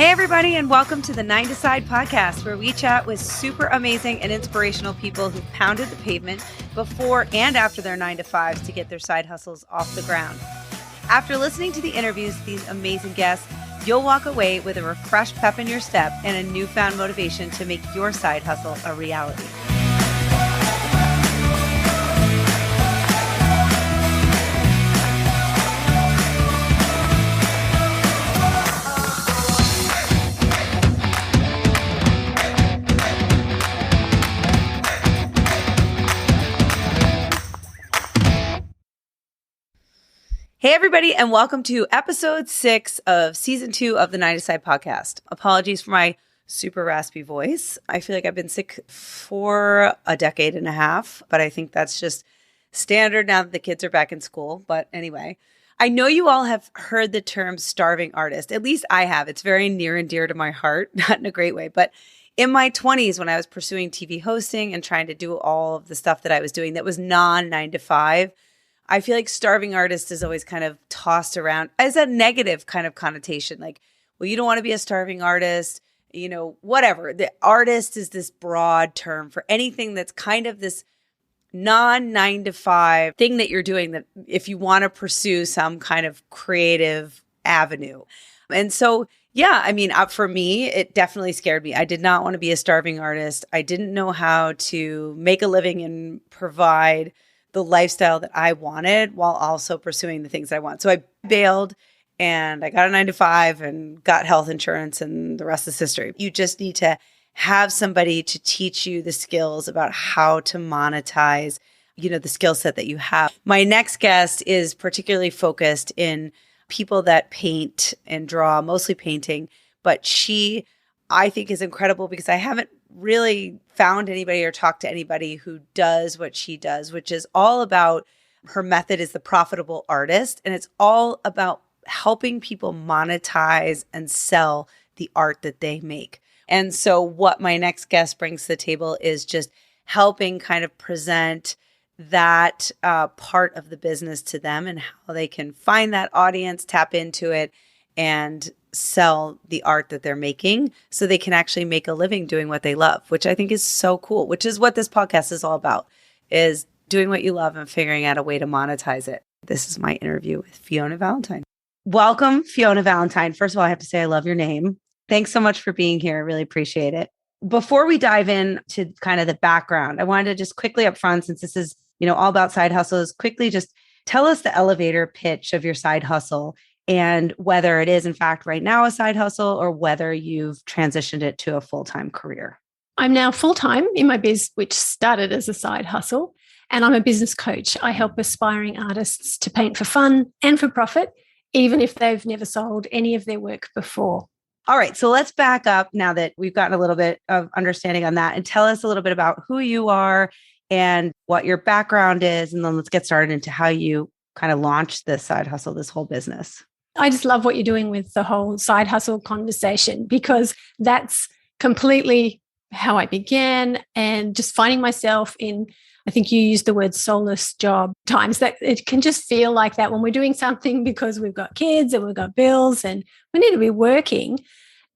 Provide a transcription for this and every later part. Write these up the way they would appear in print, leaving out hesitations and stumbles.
Hey, everybody, and welcome to the 9 to Side podcast, where we chat with super amazing and inspirational people who pounded the pavement before and after their 9 to 5s to get their side hustles off the ground. After listening to the interviews with these amazing guests, you'll walk away with a refreshed pep in your step and a newfound motivation to make your side hustle a reality. Hey, everybody, and welcome to episode 6 of season 2 of the 9 to Side podcast. Apologies for my super raspy voice. I feel like I've been sick for a decade and a half, but I think that's just standard now that the kids are back in school. But anyway, I know you all have heard the term starving artist. At least I have. It's very near and dear to my heart, not in a great way. But in my 20s, when I was pursuing TV hosting and trying to do all of the stuff that I was doing that was non-9 to 5, I feel like starving artist is always kind of tossed around as a negative kind of connotation. Like, well, you don't want to be a starving artist, you know, whatever. The artist is this broad term for anything that's kind of this non-9 to 5 thing that you're doing that if you want to pursue some kind of creative avenue. And so, yeah, I mean, for me, it definitely scared me. I did not want to be a starving artist. I didn't know how to make a living and provide the lifestyle that I wanted while also pursuing the things I want. So I bailed and I got a 9 to 5 and got health insurance, and the rest is history. You just need to have somebody to teach you the skills about how to monetize, you know, the skill set that you have. My next guest is particularly focused in people that paint and draw, mostly painting, but she, I think, is incredible because I haven't really found anybody or talked to anybody who does what she does, which is all about, her method is the profitable artist. And it's all about helping people monetize and sell the art that they make. And so what my next guest brings to the table is just helping kind of present that part of the business to them and how they can find that audience, tap into it, and sell the art that they're making so they can actually make a living doing what they love, which I think is so cool, which is what this podcast is all about, is doing what you love and figuring out a way to monetize it. This is my interview with Fiona Valentine. Welcome, Fiona Valentine. First of all, I have to say I love your name. Thanks so much for being here. I really appreciate it. Before we dive in to kind of the background, I wanted to just quickly up front, since this is, you know, all about side hustles, quickly just tell us the elevator pitch of your side hustle and whether it is, in fact, right now a side hustle or whether you've transitioned it to a full-time career. I'm now full-time in my biz, which started as a side hustle, and I'm a business coach. I help aspiring artists to paint for fun and for profit, even if they've never sold any of their work before. All right, so let's back up now that we've gotten a little bit of understanding on that, and tell us a little bit about who you are and what your background is, and then let's get started into how you kind of launched this side hustle, this whole business. I just love what you're doing with the whole side hustle conversation, because that's completely how I began, and just finding myself in, I think you used the word soulless job times, that it can just feel like that when we're doing something because we've got kids and we've got bills and we need to be working.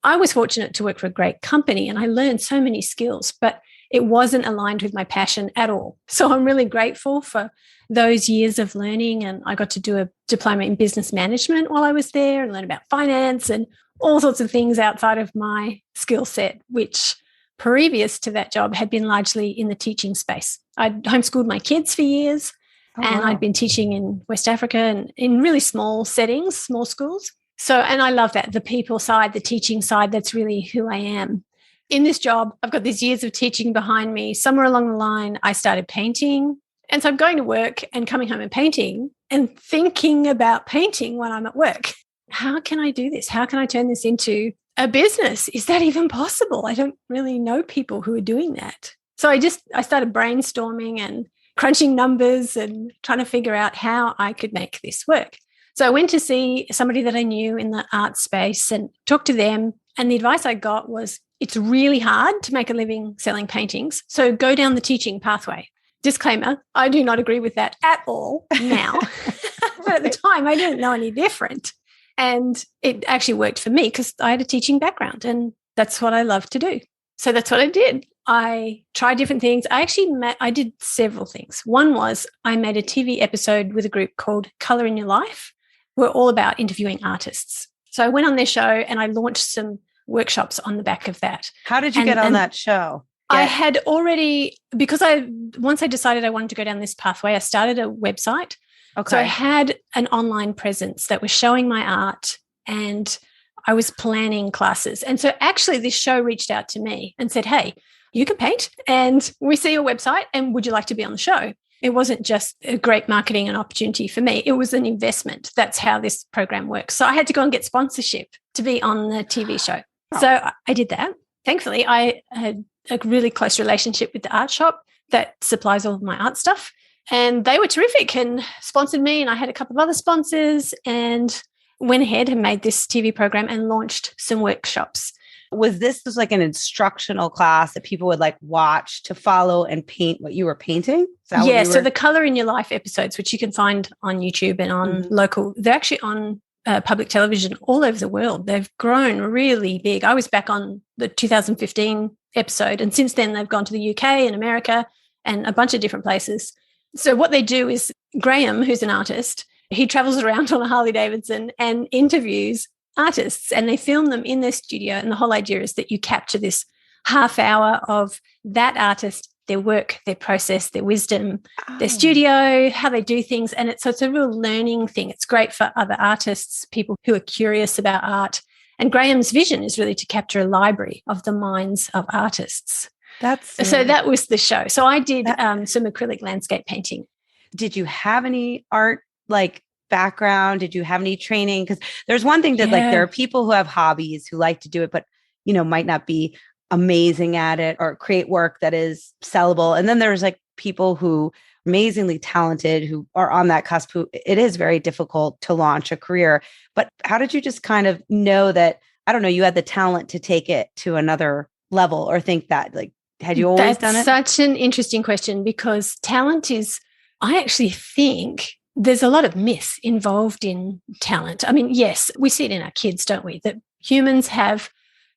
I was fortunate to work for a great company and I learned so many skills, but it wasn't aligned with my passion at all. So I'm really grateful for those years of learning, and I got to do a diploma in business management while I was there and learn about finance and all sorts of things outside of my skill set, which previous to that job had been largely in the teaching space. I'd homeschooled my kids for years, and I'd been teaching in West Africa and in really small settings, small schools. So, and I love that, the people side, the teaching side, that's really who I am. In this job, I've got these years of teaching behind me. Somewhere along the line, I started painting. And so I'm going to work and coming home and painting and thinking about painting when I'm at work. How can I do this? How can I turn this into a business? Is that even possible? I don't really know people who are doing that. So I started brainstorming and crunching numbers and trying to figure out how I could make this work. So I went to see somebody that I knew in the art space and talked to them. And the advice I got was, it's really hard to make a living selling paintings, so go down the teaching pathway. Disclaimer, I do not agree with that at all now. But at the time, I didn't know any different. And it actually worked for me because I had a teaching background and that's what I love to do. So that's what I did. I tried different things. I did several things. One was I made a TV episode with a group called Colour in Your Life. We're all about interviewing artists. So I went on their show and I launched some workshops on the back of that. How did you get on that show? I had already, because once I decided I wanted to go down this pathway, I started a website. Okay. So I had an online presence that was showing my art and I was planning classes. And so actually this show reached out to me and said, hey, you can paint and we see your website and would you like to be on the show? It wasn't just a great marketing and opportunity for me. It was an investment. That's how this program works. So I had to go and get sponsorship to be on the TV show. Oh. So I did that. Thankfully, I had a really close relationship with the art shop that supplies all of my art stuff. And they were terrific and sponsored me. And I had a couple of other sponsors and went ahead and made this TV program and launched some workshops. Was this just like an instructional class that people would like watch to follow and paint what you were painting? Yeah. So the Colour in Your Life episodes, which you can find on YouTube and on local, they're actually on public television all over the world. They've grown really big. I was back on the 2015 episode, and since then they've gone to the UK and America and a bunch of different places. So what they do is Graham, who's an artist, he travels around on a Harley Davidson and interviews artists, and they film them in their studio. And the whole idea is that you capture this half hour of that artist, their work, their process, their wisdom, their studio, how they do things. And it's a real learning thing. It's great for other artists, people who are curious about art. And Graham's vision is really to capture a library of the minds of artists. So that was the show. So I did some acrylic landscape painting. Did you have any art background? Did you have any training? Because there's one thing that there are people who have hobbies who like to do it, but might not be amazing at it or create work that is sellable. And then there's people who are amazingly talented who are on that cusp who it is very difficult to launch a career. But how did you just kind of know that, I don't know, you had the talent to take it to another level, or think that had you always done it? That's such an interesting question, because talent is, I actually think there's a lot of myth involved in talent. I mean, yes, we see it in our kids, don't we? That humans have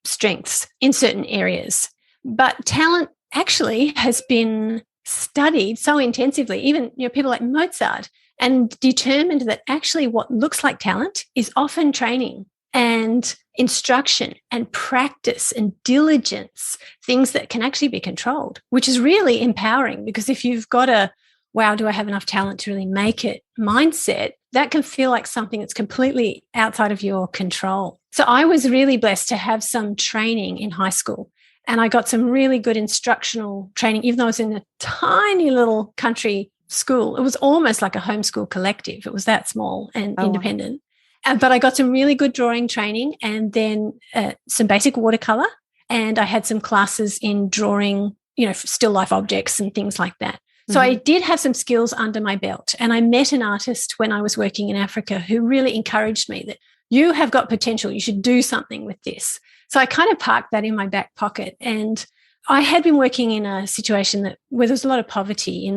strengths in certain areas, but talent actually has been studied so intensively, even people like Mozart, and determined that actually what looks like talent is often training and instruction and practice and diligence, things that can actually be controlled, which is really empowering. Because if you've got a, wow, do I have enough talent to really make it mindset, that can feel like something that's completely outside of your control. So I was really blessed to have some training in high school, and I got some really good instructional training, even though I was in a tiny little country school. It was almost like a homeschool collective. It was that small and independent. But I got some really good drawing training, and then some basic watercolor, and I had some classes in drawing, still life objects and things like that. So I did have some skills under my belt, and I met an artist when I was working in Africa who really encouraged me that you have got potential. You should do something with this. So I kind of parked that in my back pocket. And I had been working in a situation where there was a lot of poverty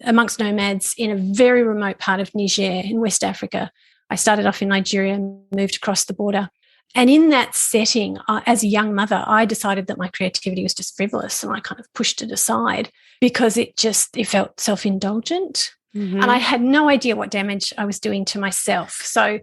amongst nomads in a very remote part of Niger in West Africa. I started off in Nigeria and moved across the border. And in that setting, as a young mother, I decided that my creativity was just frivolous, and I kind of pushed it aside because it felt self-indulgent. And I had no idea what damage I was doing to myself. So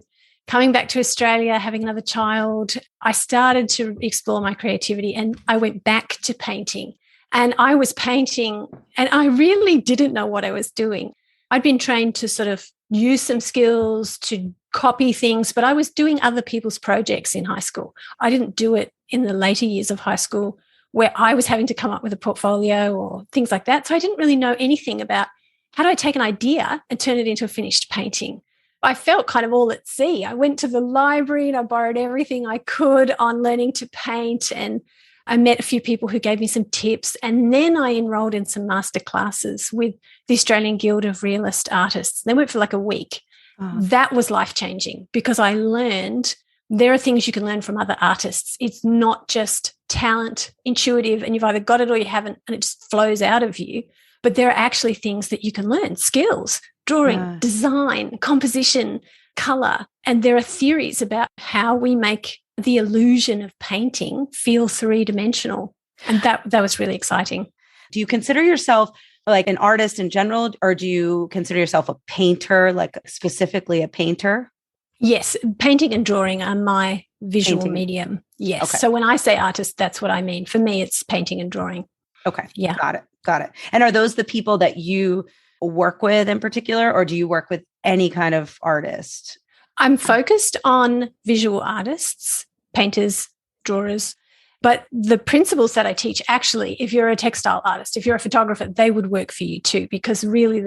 coming back to Australia, having another child, I started to explore my creativity, and I went back to painting. And I was painting, and I really didn't know what I was doing. I'd been trained to sort of use some skills to copy things, but I was doing other people's projects in high school. I didn't do it in the later years of high school where I was having to come up with a portfolio or things like that. So I didn't really know anything about how do I take an idea and turn it into a finished painting. I felt kind of all at sea. I went to the library and I borrowed everything I could on learning to paint, and I met a few people who gave me some tips, and then I enrolled in some master classes with the Australian Guild of Realist Artists. They went for a week. That was life-changing because I learned there are things you can learn from other artists. It's not just talent, intuitive, and you've either got it or you haven't, and it just flows out of you. But there are actually things that you can learn, skills, drawing, design, composition, color. And there are theories about how we make the illusion of painting feel three-dimensional. And that was really exciting. Do you consider yourself like an artist in general, or do you consider yourself a painter, like specifically a painter? Yes, painting and drawing are my visual medium. Yes. Okay. So when I say artist, that's what I mean. For me, it's painting and drawing. Okay. Yeah. Got it. And are those the people that you work with in particular, or do you work with any kind of artist? I'm focused on visual artists, painters, drawers. But the principles that I teach, actually, if you're a textile artist, if you're a photographer, they would work for you too, because really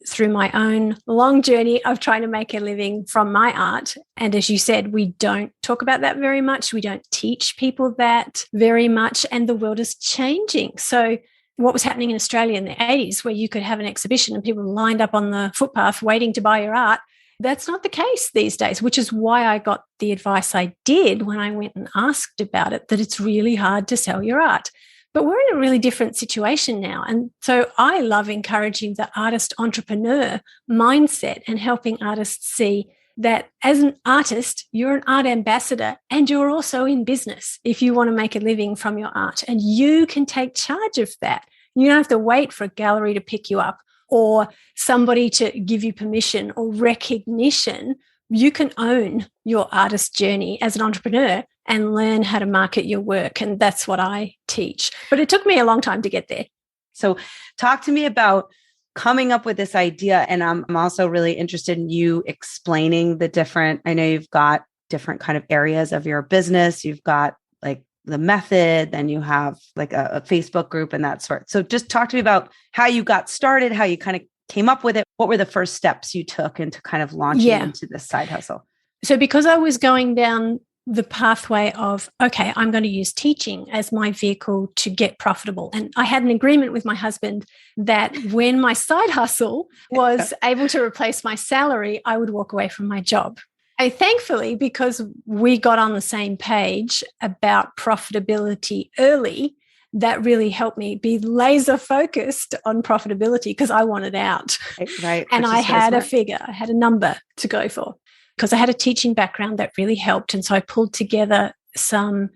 through my own long journey of trying to make a living from my art. And as you said, we don't talk about that very much. We don't teach people that very much. And the world is changing. So what was happening in Australia in the 80s, where you could have an exhibition and people lined up on the footpath waiting to buy your art, that's not the case these days, which is why I got the advice I did when I went and asked about it, that it's really hard to sell your art. But we're in a really different situation now. And so I love encouraging the artist entrepreneur mindset and helping artists see that as an artist, you're an art ambassador and you're also in business if you want to make a living from your art. And you can take charge of that. You don't have to wait for a gallery to pick you up or somebody to give you permission or recognition. You can own your artist journey as an entrepreneur and learn how to market your work. And that's what I teach. But it took me a long time to get there. So talk to me about coming up with this idea. And I'm also really interested in you explaining I know you've got different kind of areas of your business. You've got like the method, then you have like a Facebook group and that sort. So just talk to me about how you got started, how you kind of came up with it. What were the first steps you took into kind of launching into this side hustle? So because I was going down the pathway of, okay, I'm going to use teaching as my vehicle to get profitable. And I had an agreement with my husband that when my side hustle was able to replace my salary, I would walk away from my job. Thankfully, because we got on the same page about profitability early, that really helped me be laser focused on profitability because I wanted out. Right. And I had a figure, I had a number to go for because I had a teaching background that really helped. And so I pulled together some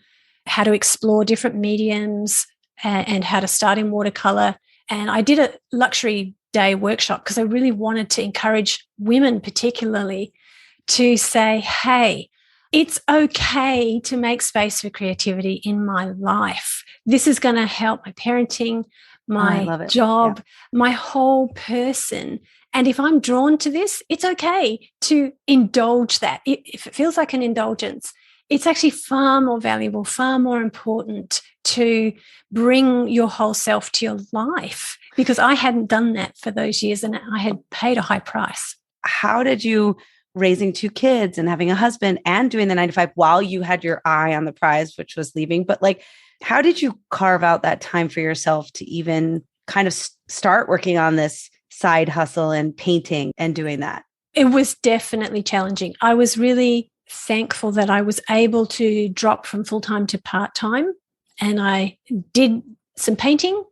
how to explore different mediums and how to start in watercolor. And I did a luxury day workshop because I really wanted to encourage women particularly to say, hey, it's okay to make space for creativity in my life. This is going to help my parenting, my job, my whole person. And if I'm drawn to this, it's okay to indulge that. If it feels like an indulgence, it's actually far more valuable, far more important to bring your whole self to your life, because I hadn't done that for those years and I had paid a high price. How did you, raising two kids and having a husband and doing the 9 to 5 while you had your eye on the prize, which was leaving, but like, how did you carve out that time for yourself to even kind of start working on this side hustle and painting and doing that? It was definitely challenging. I was really thankful that I was able to drop from full-time to part-time, and I did some painting.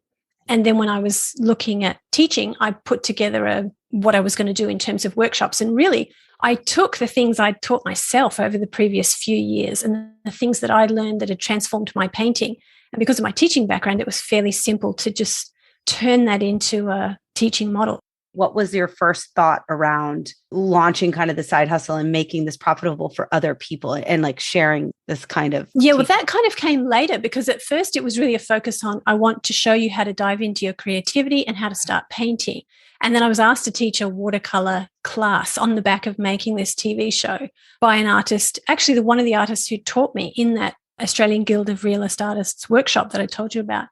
And then when I was looking at teaching, I put together what I was going to do in terms of workshops. And really, I took the things I'd taught myself over the previous few years and the things that I'd learned that had transformed my painting. And because of my teaching background, it was fairly simple to just turn that into a teaching model. What was your first thought around launching kind of the side hustle and making this profitable for other people and like sharing this kind of? Yeah, well, that kind of came later because at first it was really a focus on, I want to show you how to dive into your creativity and how to start painting. And then I was asked to teach a watercolor class on the back of making this TV show by an artist, actually one of the artists who taught me in that Australian Guild of Realist Artists workshop that I told you about.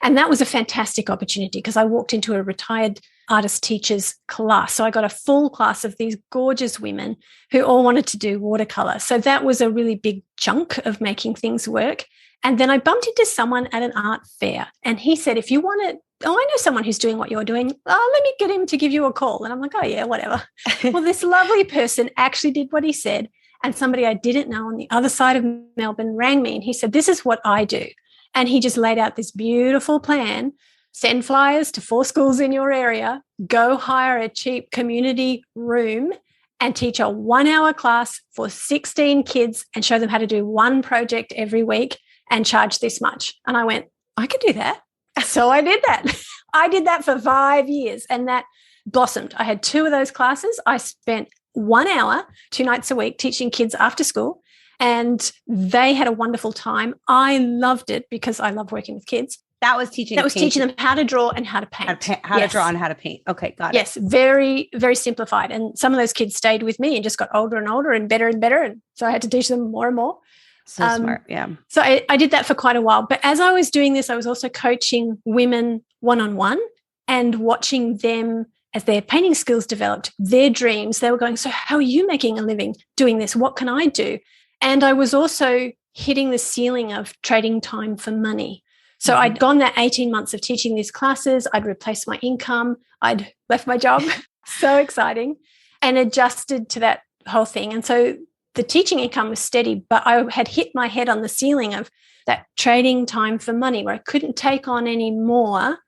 And that was a fantastic opportunity because I walked into a retired artist teacher's class. So I got a full class of these gorgeous women who all wanted to do watercolor. So that was a really big chunk of making things work. And then I bumped into someone at an art fair and he said, if you want to, I know someone who's doing what you're doing. Let me get him to give you a call. And I'm like, oh yeah, whatever. Well, this lovely person actually did what he said. And somebody I didn't know on the other side of Melbourne rang me and he said, this is what I do. And he just laid out this beautiful plan. Send flyers to 4 schools in your area, go hire a cheap community room and teach a 1-hour class for 16 kids and show them how to do one project every week and charge this much. And I went, I could do that. So I did that. I did that for 5 years and that blossomed. I had 2 of those classes. I spent 1 hour, 2 nights a week teaching kids after school, and they had a wonderful time. I loved it because I love working with kids. That was teaching. That was teaching them how to draw and how to paint. How to draw and how to paint. Okay, got it. Yes, very, very simplified. And some of those kids stayed with me and just got older and older and better and better. And so I had to teach them more and more. So smart, yeah. So I did that for quite a while. But as I was doing this, I was also coaching women one-on-one and watching them as their painting skills developed, their dreams. They were going, so how are you making a living doing this? What can I do? And I was also hitting the ceiling of trading time for money. So I'd gone that 18 months of teaching these classes. I'd replaced my income. I'd left my job. So exciting. And adjusted to that whole thing. And so the teaching income was steady, but I had hit my head on the ceiling of that trading time for money where I couldn't take on any more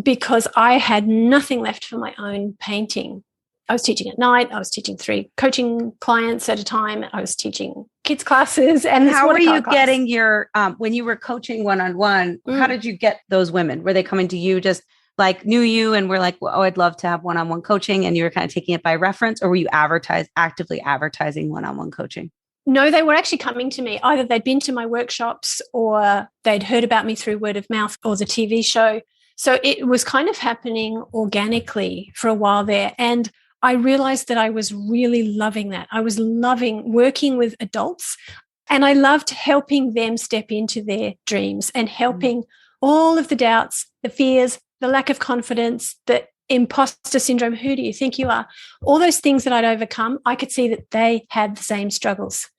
because I had nothing left for my own painting. I was teaching at night. I was teaching 3 coaching clients at a time. I was teaching kids classes. And how were you getting your, when you were coaching one-on-one, how did you get those women? Were they coming to you just like knew you and were like, well, oh, I'd love to have one-on-one coaching, and you were kind of taking it by reference, or were you actively advertising one-on-one coaching? No, they were actually coming to me. Either they'd been to my workshops or they'd heard about me through word of mouth or the TV show. So it was kind of happening organically for a while there. And I realized that I was really loving that. I was loving working with adults, and I loved helping them step into their dreams and helping all of the doubts, the fears, the lack of confidence, the imposter syndrome. Who do you think you are? All those things that I'd overcome, I could see that they had the same struggles.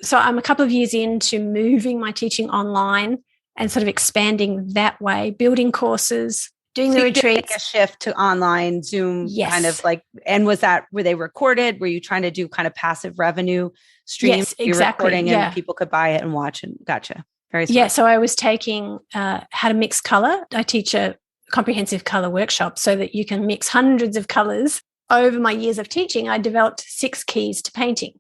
So I'm a couple of years into moving my teaching online and sort of expanding that way, building courses, doing the retreats. A shift to online Zoom, kind of like, and were they recorded? Were you trying to do kind of passive revenue streams? Yes, exactly. Recording and people could buy it and watch and gotcha. Very smart. Yeah. So I was taking how to mix color. I teach a comprehensive color workshop so that you can mix hundreds of colors. Over my years of teaching, I developed 6 keys to painting.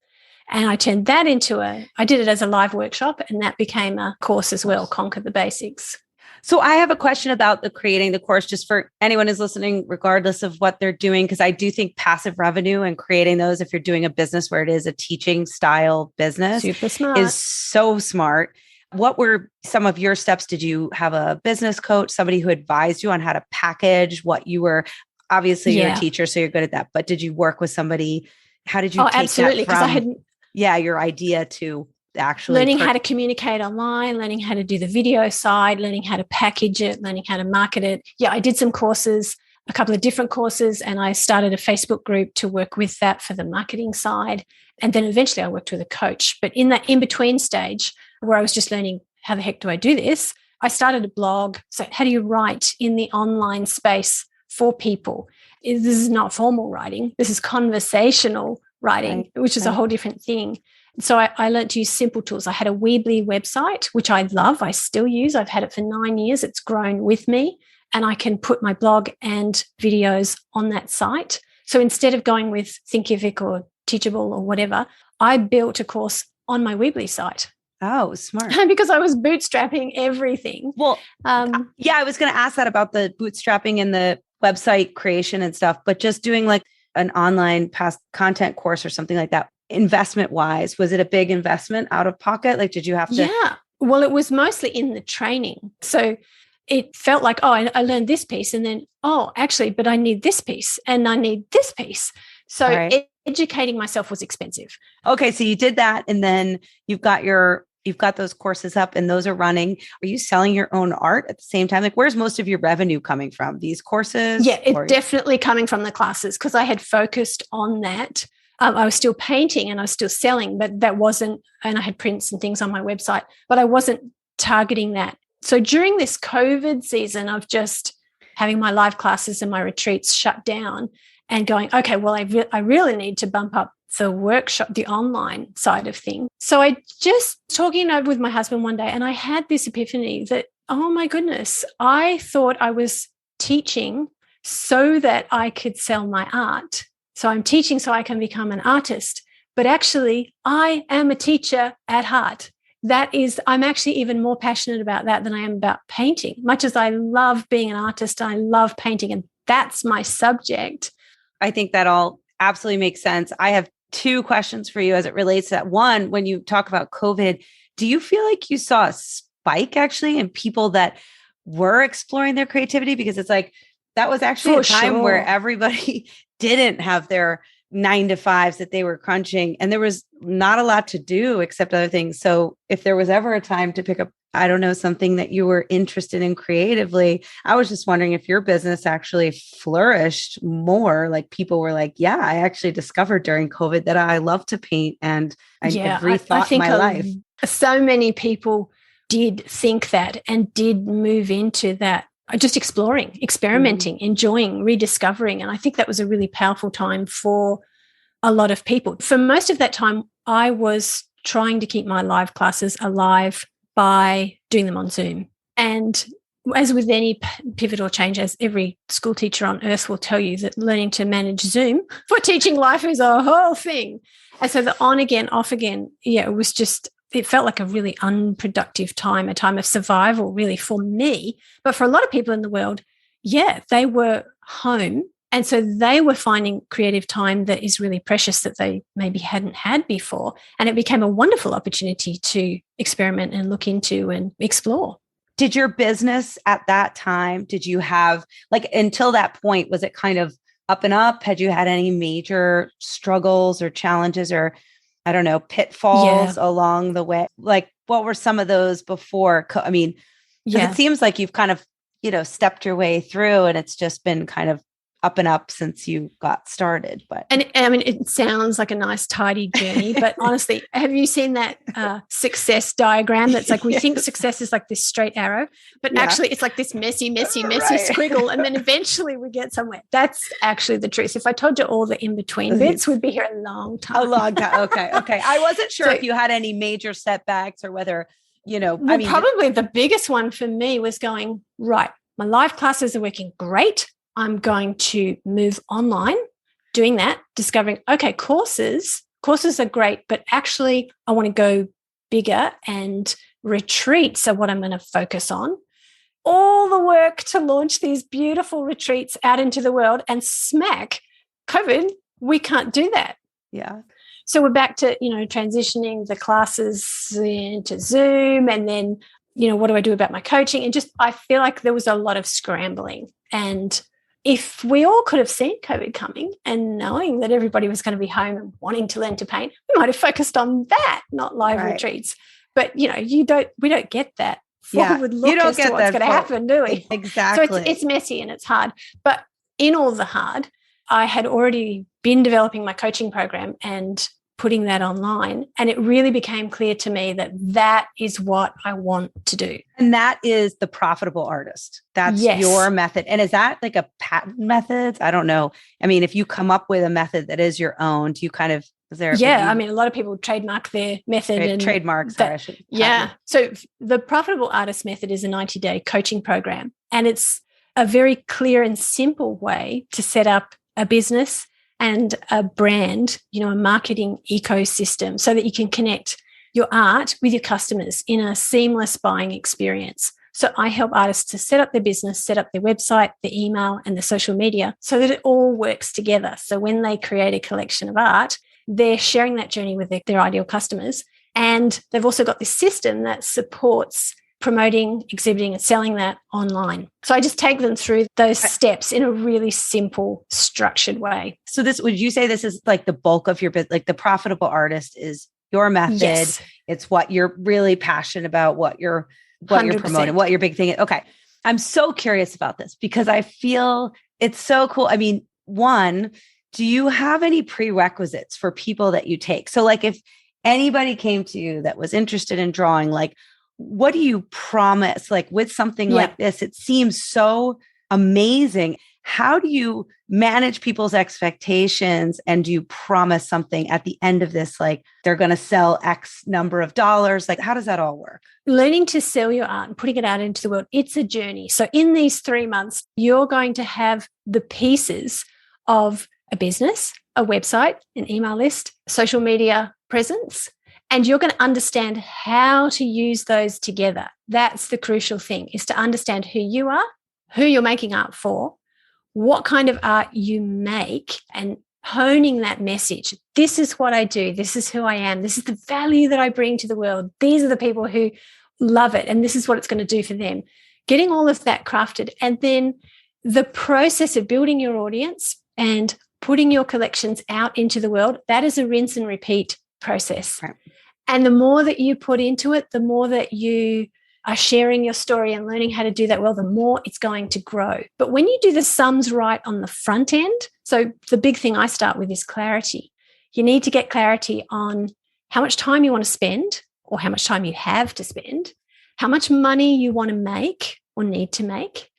And I turned that into I did it as a live workshop, and that became a course as well, Conquer the Basics. So I have a question about creating the course, just for anyone who's listening, regardless of what they're doing, because I do think passive revenue and creating those, if you're doing a business where it is a teaching style business, super smart, is so smart. What were some of your steps? Did you have a business coach, somebody who advised you on how to package what you were? Obviously, you're a teacher, so you're good at that. But did you work with somebody? How did you take absolutely, that from I had your idea to actually learning how to communicate online, learning how to do the video side, learning how to package it, learning how to market it. Yeah, I did some courses, a couple of different courses, and I started a Facebook group to work with that for the marketing side. And then eventually I worked with a coach. But in that in-between stage where I was just learning, how the heck do I do this? I started a blog. So how do you write in the online space for people? This is not formal writing. This is conversational writing, which is a whole different thing. So I learned to use simple tools. I had a Weebly website, which I love. I still use. I've had it for 9 years. It's grown with me. And I can put my blog and videos on that site. So instead of going with Thinkific or Teachable or whatever, I built a course on my Weebly site. Oh, smart. Because I was bootstrapping everything. Well, I was going to ask that about the bootstrapping and the website creation and stuff, but just doing like an online past content course or something like that, investment wise, was it a big investment out of pocket? Like, did you have to? Yeah. Well, it was mostly in the training. So it felt like, I learned this piece, and then, actually, but I need this piece and I need this piece. So educating myself was expensive. Okay. So you did that, and then you've got those courses up and those are running. Are you selling your own art at the same time? Like, where's most of your revenue coming from? These courses? Yeah, it's definitely coming from the classes, because I had focused on that. I was still painting and I was still selling, but that wasn't, and I had prints and things on my website, but I wasn't targeting that. So during this COVID season of just having my live classes and my retreats shut down and going, okay, well, I really need to bump up the workshop, the online side of things. So I just talking over with my husband one day, and I had this epiphany that, oh my goodness, I thought I was teaching so that I could sell my art, So I'm teaching so I can become an artist. But actually, I am a teacher at heart. I'm actually even more passionate about that than I am about painting. Much as I love being an artist, I love painting, and that's my subject. I think that all absolutely makes sense. I have two questions for you as it relates to that. One, when you talk about COVID, do you feel like you saw a spike actually in people that were exploring their creativity? Because it's like, that was actually a time where everybody didn't have their 9 to 5s that they were crunching, and there was not a lot to do except other things. So if there was ever a time to pick up, I don't know, something that you were interested in creatively, I was just wondering if your business actually flourished more. Like people were like, yeah, I actually discovered during COVID that I love to paint, and I've rethought think my life. So many people did think that and did move into that, just exploring, experimenting, enjoying, rediscovering. And I think that was a really powerful time for a lot of people. For most of that time, I was trying to keep my live classes alive by doing them on Zoom. And as with any pivot or change, as every school teacher on earth will tell you, that learning to manage Zoom for teaching life is a whole thing. And so the on again, off again, it felt like a really unproductive time, a time of survival really for me. But for a lot of people in the world, they were home. And so they were finding creative time that is really precious that they maybe hadn't had before. And it became a wonderful opportunity to experiment and look into and explore. Did your business at that time, did you have, like, until that point, was it kind of up and up? Had you had any major struggles or challenges or, I don't know, pitfalls along the way? Like, what were some of those before? I mean, it seems like you've kind of, stepped your way through, and it's just been kind of up and up since you got started. But I mean, it sounds like a nice, tidy journey, but honestly, have you seen that success diagram? That's like, we think success is like this straight arrow, but actually it's like this messy squiggle. And then eventually we get somewhere. That's actually the truth. If I told you all the in-between bits, we'd be here a long time. Okay. I wasn't sure if you had any major setbacks or whether, probably the biggest one for me was going, right, my live classes are working great. I'm going to move online, doing that, discovering, okay, courses are great, but actually I want to go bigger, and retreats are what I'm going to focus on. All the work to launch these beautiful retreats out into the world, and smack, COVID, we can't do that. Yeah. So we're back to, transitioning the classes into Zoom, and then, what do I do about my coaching? And just, I feel like there was a lot of scrambling. And if we all could have seen COVID coming and knowing that everybody was going to be home and wanting to learn to paint, we might have focused on that, not live retreats. But, we don't get that forward look as to what's going to happen, do we? Exactly. So it's messy and it's hard. But in all the hard, I had already been developing my coaching program and putting that online. And it really became clear to me that that is what I want to do. And that is the profitable artist. That's your method. And is that like a patent method? I don't know. I mean, if you come up with a method that is your own, do you kind of, is there? Yeah. I mean, a lot of people trademark their method. And trademarks. So the profitable artist method is a 90-day coaching program. And it's a very clear and simple way to set up a business and a brand, a marketing ecosystem, so that you can connect your art with your customers in a seamless buying experience. So I help artists to set up their business, set up their website, the email, and the social media so that it all works together. So when they create a collection of art, they're sharing that journey with their ideal customers. And they've also got this system that supports promoting, exhibiting, and selling that online. So I just take them through those steps in a really simple, structured way. So would you say this is like the bulk of your business? Like the profitable artist is your method. Yes. It's what you're really passionate about, what you're promoting, what your big thing is. Okay. I'm so curious about this because I feel it's so cool. I mean, one, do you have any prerequisites for people that you take? So like if anybody came to you that was interested in drawing, like, what do you promise? Like with something like this, it seems so amazing. How do you manage people's expectations? And do you promise something at the end of this, like they're going to sell X number of dollars? Like, how does that all work? Learning to sell your art and putting it out into the world, it's a journey. So in these 3 months, you're going to have the pieces of a business, a website, an email list, social media presence, and you're going to understand how to use those together. That's the crucial thing, is to understand who you are, who you're making art for, what kind of art you make, and honing that message. This is what I do. This is who I am. This is the value that I bring to the world. These are the people who love it, and this is what it's going to do for them. Getting all of that crafted, and then the process of building your audience and putting your collections out into the world, that is a rinse and repeat process. Right. And the more that you put into it, the more that you are sharing your story and learning how to do that well, the more it's going to grow. But when you do the sums right on the front end, so the big thing I start with is clarity. You need to get clarity on how much time you want to spend, or how much time you have to spend, how much money you want to make or need to make,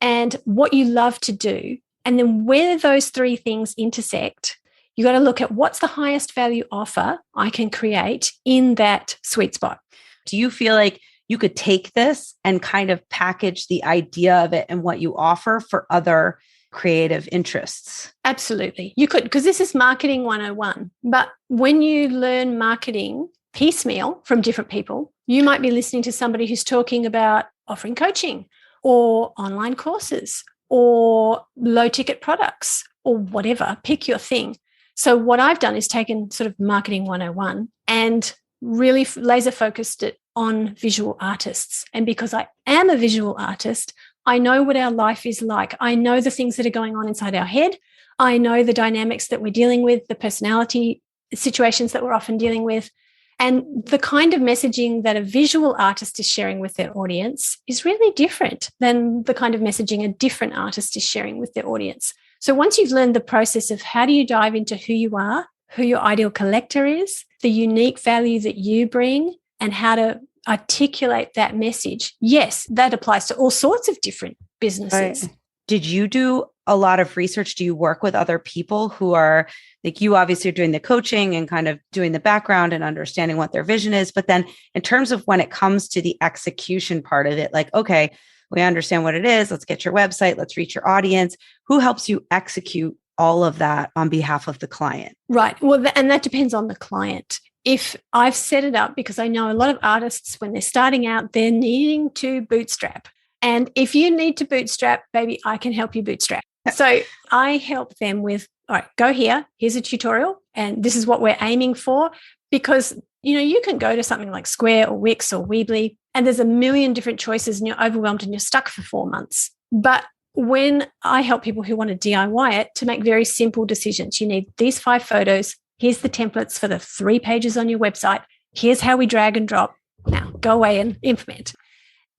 and what you love to do. And then where those three things intersect, you got to look at what's the highest value offer I can create in that sweet spot. Do you feel like you could take this and kind of package the idea of it and what you offer for other creative interests? Absolutely. You could, because this is marketing 101. But when you learn marketing piecemeal from different people, you might be listening to somebody who's talking about offering coaching or online courses or low ticket products or whatever. Pick your thing. So what I've done is taken sort of marketing 101 and really laser focused it on visual artists. And because I am a visual artist, I know what our life is like. I know the things that are going on inside our head. I know the dynamics that we're dealing with, the personality situations that we're often dealing with. And the kind of messaging that a visual artist is sharing with their audience is really different than the kind of messaging a different artist is sharing with their audience. So once you've learned the process of how do you dive into who you are, who your ideal collector is, the unique value that you bring, and how to articulate that message, yes, that applies to all sorts of different businesses. Right. Did you do a lot of research? Do you work with other people who are like you obviously are doing the coaching and kind of doing the background and understanding what their vision is? But then in terms of when it comes to the execution part of it, like, okay, we understand what it is. Let's get your website. Let's reach your audience. Who helps you execute all of that on behalf of the client? Right. Well, and that depends on the client. If I've set it up, because I know a lot of artists, when they're starting out, they're needing to bootstrap. And if you need to bootstrap, baby, I can help you bootstrap. So I help them with, all right, go here. Here's a tutorial. And this is what we're aiming for. Because, you know, you can go to something like Square or Wix or Weebly, and there's a million different choices and you're overwhelmed and you're stuck for 4 months. But when I help people who want to DIY it, to make very simple decisions, you need these 5 photos. Here's the templates for the 3 pages on your website. Here's how we drag and drop. Now go away and implement.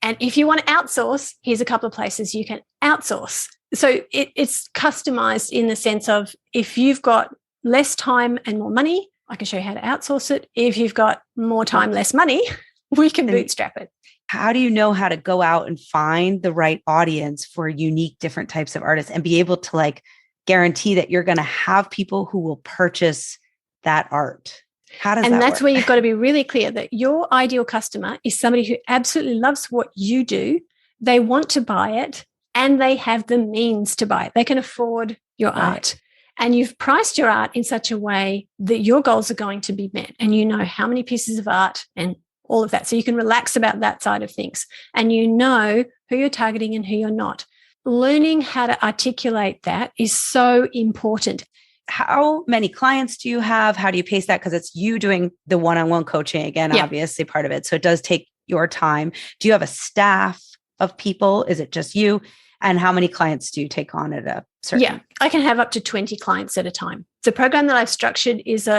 And if you want to outsource, here's a couple of places you can outsource. So it's customized in the sense of if you've got less time and more money, I can show you how to outsource it. If you've got more time, less money, we can bootstrap it. How do you know how to go out and find the right audience for unique different types of artists and be able to like guarantee that you're going to have people who will purchase that art? How does that work? And that's where you've got to be really clear that your ideal customer is somebody who absolutely loves what you do. They want to buy it and they have the means to buy it. They can afford your art. And you've priced your art in such a way that your goals are going to be met. And you know how many pieces of art and all of that. So you can relax about that side of things. And you know who you're targeting and who you're not. Learning how to articulate that is so important. How many clients do you have? How do you pace that? Because it's you doing the one-on-one coaching again, obviously part of it. So it does take your time. Do you have a staff of people? Is it just you? And how many clients do you take on at a certain? Yeah, I can have up to 20 clients at a time. The program that I've structured is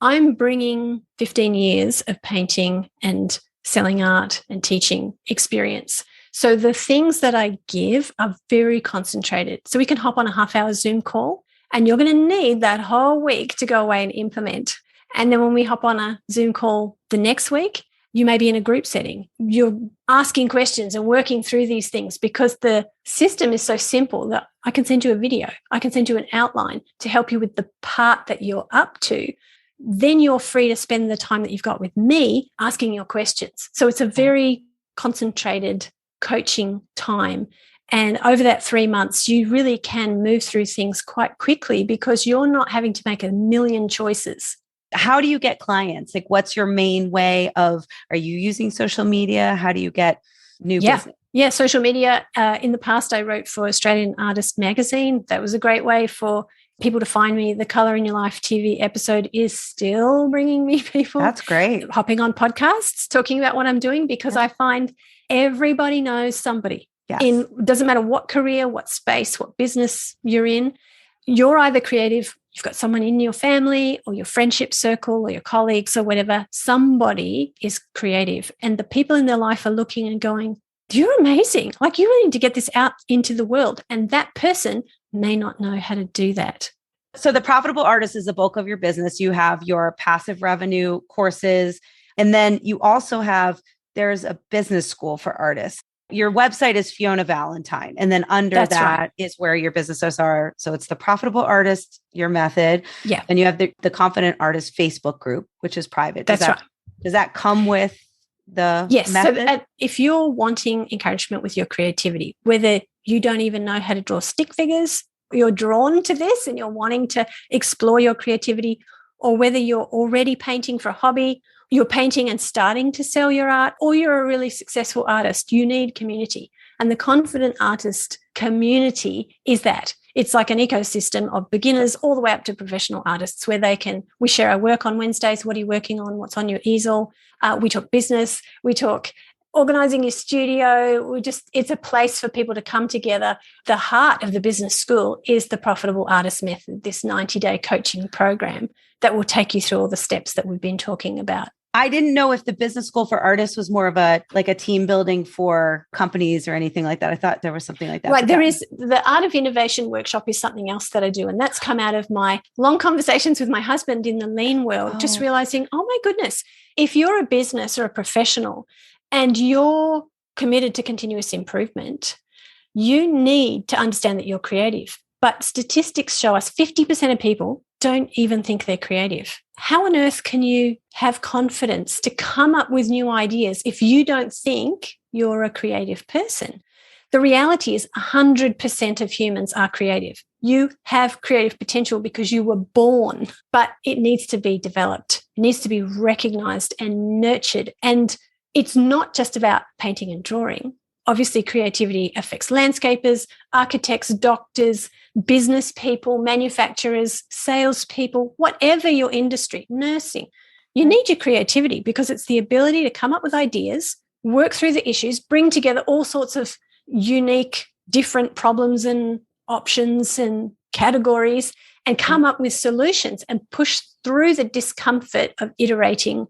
I'm bringing 15 years of painting and selling art and teaching experience. So the things that I give are very concentrated. So we can hop on a half-hour Zoom call and you're going to need that whole week to go away and implement. And then when we hop on a Zoom call the next week, you may be in a group setting. You're asking questions and working through these things because the system is so simple that I can send you a video. I can send you an outline to help you with the part that you're up to. Then you're free to spend the time that you've got with me asking your questions. So it's a very concentrated coaching time. And over that 3 months, you really can move through things quite quickly because you're not having to make a million choices. How do you get clients? Like, what's your main way of, are you using social media? How do you get new business? Yeah, social media. In the past, I wrote for Australian Artist Magazine. That was a great way for people to find me. The Colour in Your Life TV episode is still bringing me people. That's great. Hopping on podcasts, talking about what I'm doing, because I find everybody knows somebody. Yes. Doesn't matter what career, what space, what business you're in. You're either creative, you've got someone in your family or your friendship circle or your colleagues or whatever. Somebody is creative, and the people in their life are looking and going, you're amazing. Like, you really need to get this out into the world. And that person may not know how to do that. So the Profitable Artist is the bulk of your business. You have your passive revenue courses, and then you also there's a business school for artists. Your website is Fiona Valentine. And then under that is where your businesses are. So it's the Profitable Artist, your method. Yeah. And you have the Confident Artist Facebook group, which is private. Does that come with the method? So if you're wanting encouragement with your creativity, whether you don't even know how to draw stick figures, you're drawn to this and you're wanting to explore your creativity, or whether you're already painting for a hobby, you're painting and starting to sell your art, or you're a really successful artist, you need community. And the Confident Artist community is that. It's like an ecosystem of beginners all the way up to professional artists where we share our work on Wednesdays. What are you working on? What's on your easel? We talk business. We talk organizing your studio. It's a place for people to come together. The heart of the business school is the Profitable Artist Method, this 90-day coaching program that will take you through all the steps that we've been talking about. I didn't know if the business school for artists was more of a team building for companies or anything like that. I thought there was something like that. Right. There is the Art of Innovation workshop is something else that I do. And that's come out of my long conversations with my husband in the lean world, just realizing, oh my goodness, if you're a business or a professional and you're committed to continuous improvement, you need to understand that you're creative. But statistics show us 50% of people don't even think they're creative. How on earth can you have confidence to come up with new ideas if you don't think you're a creative person? The reality is 100% of humans are creative. You have creative potential because you were born, but it needs to be developed. It needs to be recognized and nurtured. And it's not just about painting and drawing. Obviously, creativity affects landscapers, architects, doctors, business people, manufacturers, salespeople, whatever your industry, nursing. You need your creativity because it's the ability to come up with ideas, work through the issues, bring together all sorts of unique, different problems and options and categories, and come up with solutions and push through the discomfort of iterating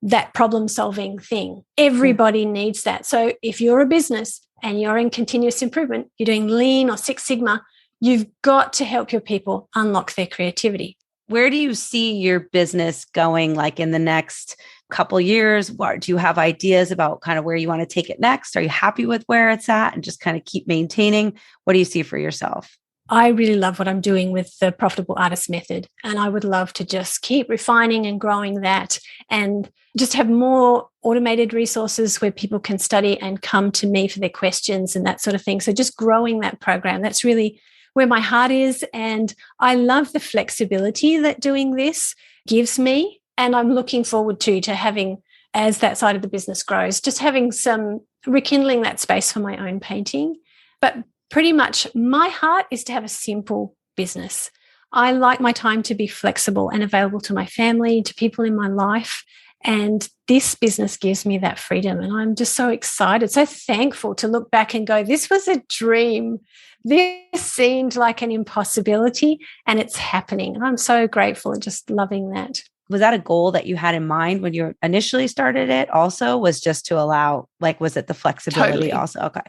that problem-solving thing. Everybody needs that. So if you're a business and you're in continuous improvement, you're doing Lean or Six Sigma, you've got to help your people unlock their creativity. Where do you see your business going, like in the next couple of years? Do you have ideas about kind of where you want to take it next? Are you happy with where it's at and just kind of keep maintaining? What do you see for yourself? I really love what I'm doing with the Profitable Artist Method, and I would love to just keep refining and growing that and just have more automated resources where people can study and come to me for their questions and that sort of thing. So just growing that program, that's really where my heart is. And I love the flexibility that doing this gives me. And I'm looking forward to having, as that side of the business grows, just having some rekindling that space for my own painting. But pretty much my heart is to have a simple business. I like my time to be flexible and available to my family, to people in my life. And this business gives me that freedom. And I'm just so excited, so thankful to look back and go, this was a dream. This seemed like an impossibility and it's happening. And I'm so grateful and just loving that. Was that a goal that you had in mind when you initially started it also, was just to allow, like, was it the flexibility also? Okay.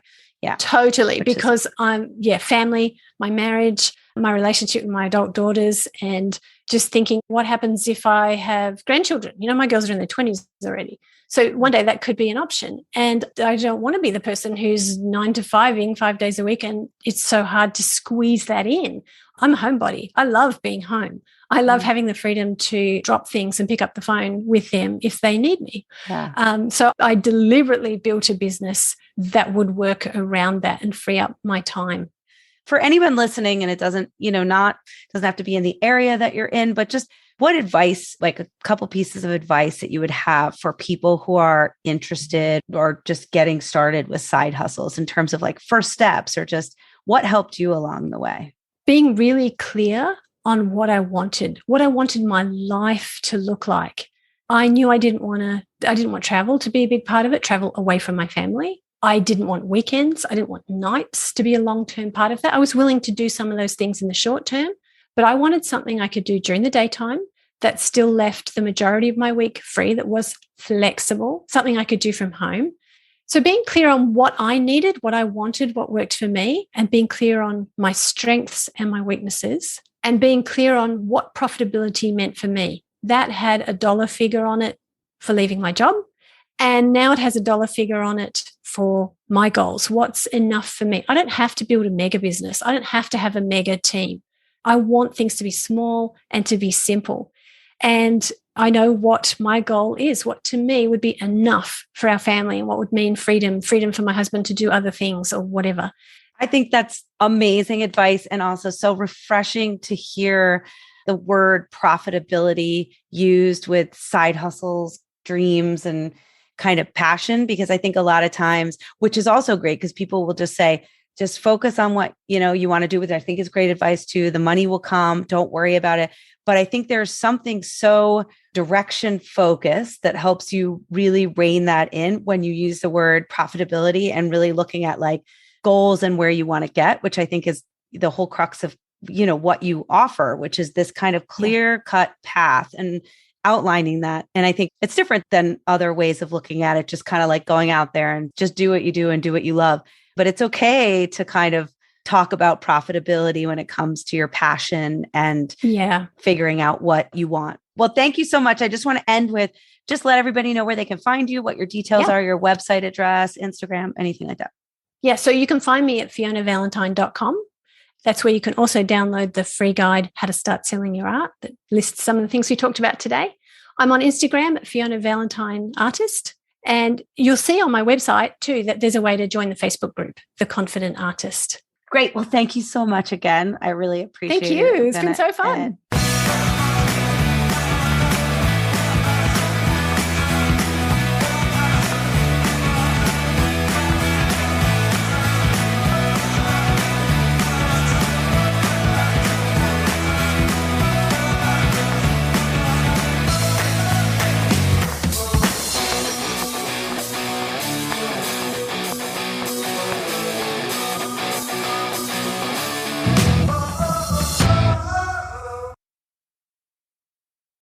Yeah. Totally. Because family, my marriage, my relationship with my adult daughters, and just thinking, what happens if I have grandchildren? You know, my girls are in their 20s already. So one day that could be an option. And I don't want to be the person who's 9 to 5-ing 5 days a week. And it's so hard to squeeze that in. I'm a homebody. I love being home. I love having the freedom to drop things and pick up the phone with them if they need me. Yeah. So I deliberately built a business that would work around that and free up my time. For anyone listening, and it doesn't, doesn't have to be in the area that you're in, but just what advice, like a couple pieces of advice that you would have for people who are interested or just getting started with side hustles in terms of like first steps or just what helped you along the way? Being really clear on what I wanted my life to look like. I knew I didn't want travel to be a big part of it, travel away from my family. I didn't want weekends. I didn't want nights to be a long-term part of that. I was willing to do some of those things in the short term, but I wanted something I could do during the daytime that still left the majority of my week free, that was flexible, something I could do from home. So being clear on what I needed, what I wanted, what worked for me, and being clear on my strengths and my weaknesses, and being clear on what profitability meant for me. That had a dollar figure on it for leaving my job. And now it has a dollar figure on it for my goals. What's enough for me? I don't have to build a mega business. I don't have to have a mega team. I want things to be small and to be simple. And I know what my goal is, what to me would be enough for our family and what would mean freedom for my husband to do other things or whatever. I think that's amazing advice and also so refreshing to hear the word profitability used with side hustles, dreams, and kind of passion, because I think a lot of times, which is also great because people will just say, just focus on what, you want to do with it. I think it's great advice too. The money will come. Don't worry about it. But I think there's something so direction focused that helps you really rein that in when you use the word profitability and really looking at like goals and where you want to get, which I think is the whole crux of, what you offer, which is this kind of clear cut path and outlining that. And I think it's different than other ways of looking at it, just kind of like going out there and just do what you do and do what you love. But it's okay to kind of talk about profitability when it comes to your passion and figuring out what you want. Well, thank you so much. I just want to end with just let everybody know where they can find you, what your details are, your website address, Instagram, anything like that. Yeah. So you can find me at fionavalentine.com. That's where you can also download the free guide, How to Start Selling Your Art, that lists some of the things we talked about today. I'm on Instagram at Fiona Valentine Artist. And you'll see on my website too that there's a way to join the Facebook group, The Confident Artist. Great. Well, thank you so much again. I really appreciate it. Thank you. It's been so fun.